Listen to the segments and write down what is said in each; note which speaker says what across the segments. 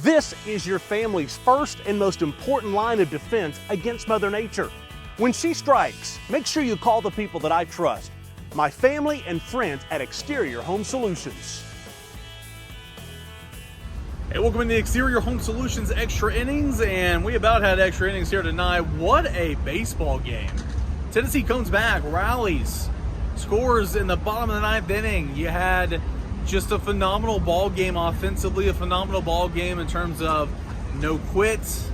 Speaker 1: This is your family's first and most important line of defense against Mother Nature. When she strikes, make sure you call the people that I trust, my family and friends at Exterior Home Solutions.
Speaker 2: Hey, welcome to the Exterior Home Solutions Extra Innings, and we about had extra innings here tonight. What a baseball game. Tennessee comes back, rallies, scores in the bottom of the ninth inning. You had just a phenomenal ball game offensively, a phenomenal ball game in terms of no quits,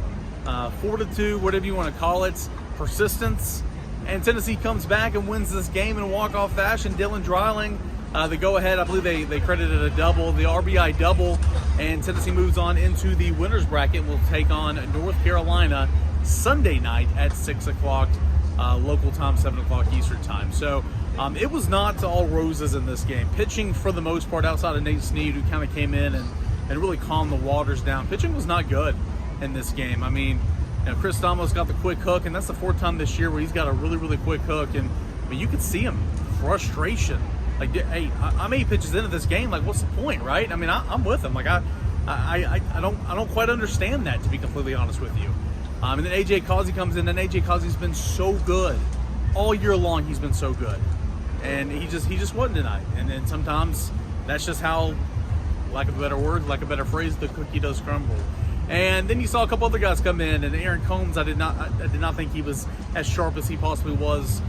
Speaker 2: fortitude, whatever you want to call it, persistence. And Tennessee comes back and wins this game in walk-off fashion. Dylan Dreiling, the go-ahead, I believe they credited a double, the RBI double, and Tennessee moves on into the winner's bracket. Will take on North Carolina Sunday night at 6 o'clock local time, 7 o'clock Eastern time. So it was not all roses in this game. Pitching, for the most part, outside of Nate Snead, who kind of came in and really calmed the waters down, pitching was not good in this game. I mean, Chris Stamos got the quick hook, and that's the fourth time this year where he's got a really, really quick hook. And I mean, you could see him, frustration. Like, hey, I'm 8 pitches into this game. Like, what's the point, right? I mean, I'm with him. Like, I don't quite understand that, to be completely honest with you. And then AJ Causey comes in, and AJ Causey's been so good all year long. He's been so good, and he just wasn't tonight. And then sometimes that's just how, lack of a better word, lack of a better phrase, the cookie does crumble. And then you saw a couple other guys come in, and Aaron Combs, I did not think he was as sharp as he possibly was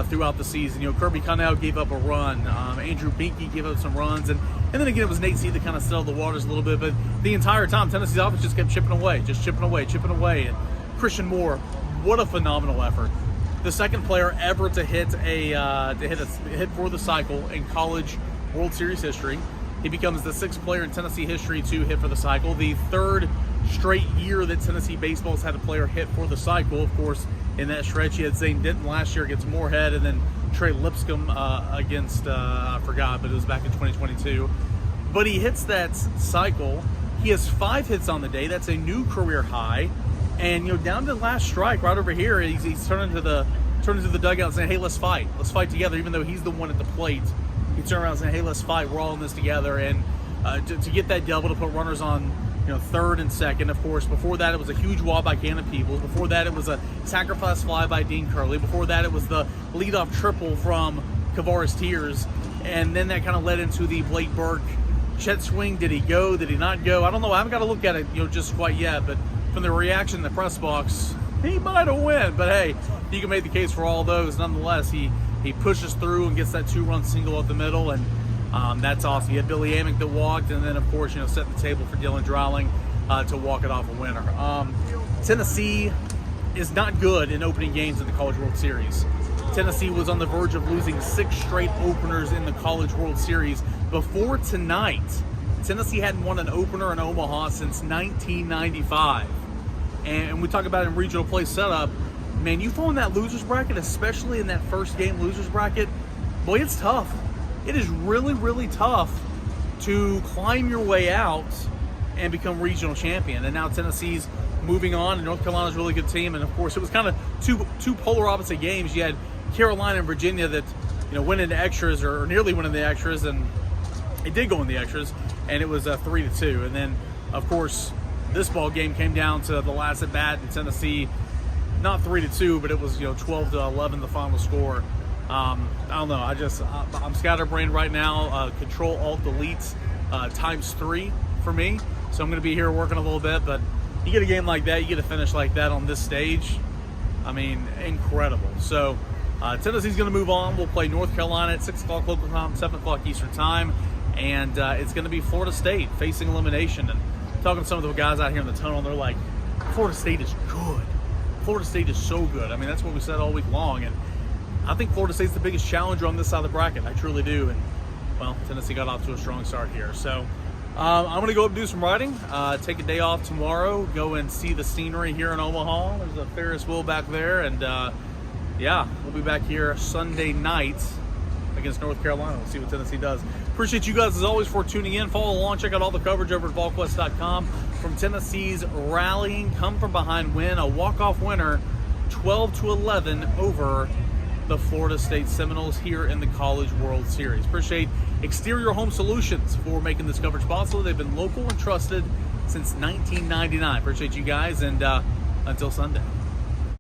Speaker 2: throughout the season. Kirby Connell gave up a run. Andrew Binky gave up some runs, and then again it was Nate Seed that kind of settled the waters a little bit. But the entire time, Tennessee's offense just kept chipping away. And Christian Moore, what a phenomenal effort! The second player ever to hit hit for the cycle in college World Series history. He becomes the 6th player in Tennessee history to hit for the cycle. The 3rd straight year that Tennessee baseball's had a player hit for the cycle. Of course, in that stretch, you had Zane Denton last year against Moorhead, and then Trey Lipscomb against, I forgot, but it was back in 2022. But he hits that cycle. He has 5 hits on the day. That's a new career high. And, down to the last strike right over here, he's turning to the dugout saying, hey, let's fight together, even though he's the one at the plate. He turned around saying, hey, let's fight, we're all in this together. And to get that double, to put runners on 3rd and 2nd, of course. Before that, it was a huge wall by Cannon Peebles. Before that, it was a sacrifice fly by Dean Curley. Before that, it was the leadoff triple from Kavaris Tears. And then that kind of led into the Blake Burke jet swing. Did he go? Did he not go? I don't know. I haven't got to look at it just quite yet. But from the reaction in the press box, he might have won. But hey, you can make the case for all those. Nonetheless, he pushes through and gets that 2-run single up the middle, and that's awesome. You had Billy Amick that walked, and then, of course, set the table for Dylan Dreiling to walk it off a winner. Tennessee is not good in opening games in the College World Series. Tennessee was on the verge of losing 6 straight openers in the College World Series. Before tonight, Tennessee hadn't won an opener in Omaha since 1995. And we talk about in regional play setup, man, you fall in that loser's bracket, especially in that first game loser's bracket, boy, it's tough. It is really, really tough to climb your way out and become regional champion. And now Tennessee's moving on, and North Carolina's a really good team. And of course, it was kind of two polar opposite games. You had Carolina and Virginia that went into extras, or nearly went into the extras, and it did go in the extras, and it was 3-2. And then, of course, this ball game came down to the last at bat in Tennessee. Not 3-2, but it was 12-11 the final score. I don't know. I'm scatterbrained right now. Control Alt Delete times 3 for me. So I'm going to be here working a little bit. But you get a game like that, you get a finish like that on this stage. I mean, incredible. So Tennessee's going to move on. We'll play North Carolina at 6 o'clock local time, 7 o'clock Eastern time, and it's going to be Florida State facing elimination. And talking to some of the guys out here in the tunnel, they're like, Florida State is good. Florida State is so good. I mean, that's what we said all week long, and I think Florida State's the biggest challenger on this side of the bracket. I truly do, and, well, Tennessee got off to a strong start here. So I'm going to go up and do some riding, take a day off tomorrow, go and see the scenery here in Omaha. There's a Ferris wheel back there, and, yeah, we'll be back here Sunday night against North Carolina. We'll see what Tennessee does. Appreciate you guys, as always, for tuning in. Follow along. Check out all the coverage over at VolQuest.com. From Tennessee's rallying, come-from-behind win, a walk-off winner, 12-11 over the Florida State Seminoles here in the College World Series. Appreciate Exterior Home Solutions for making this coverage possible. They've been local and trusted since 1999. Appreciate you guys, and until Sunday.